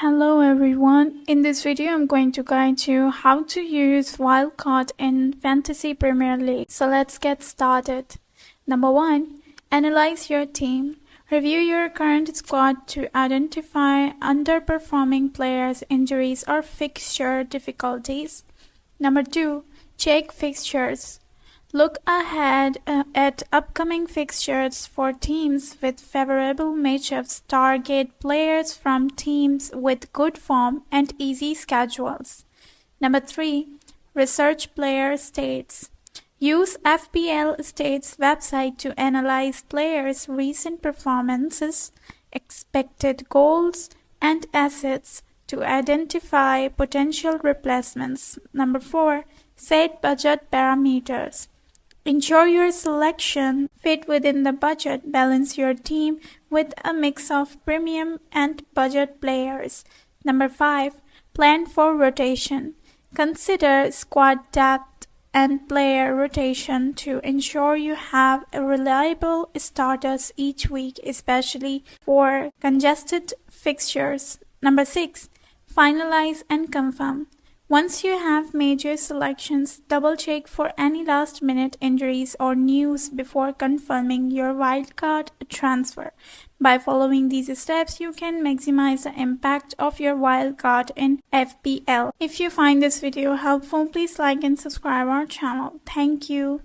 Hello everyone, in this video I'm going to guide you how to use Wildcard in Fantasy Premier League. So let's get started. Number 1. Analyze your team. Review your current squad to identify underperforming players, injuries or fixture difficulties. Number 2. Check fixtures. Look ahead at upcoming fixtures for teams with favorable matchups. Target players from teams with good form and easy schedules. Number 3. Research player stats. Use FPL Stats website to analyze players' recent performances, expected goals, and assets to identify potential replacements. Number 4. Set budget parameters. Ensure your selection fit within the budget. Balance your team with a mix of premium and budget players. Number 5. Plan for rotation. Consider squad depth and player rotation to ensure you have reliable starters each week, especially for congested fixtures. Number 6. Finalize and confirm. Once you have made your selections, double-check for any last-minute injuries or news before confirming your wildcard transfer. By following these steps, you can maximize the impact of your wildcard in FPL. If you find this video helpful, please like and subscribe our channel. Thank you.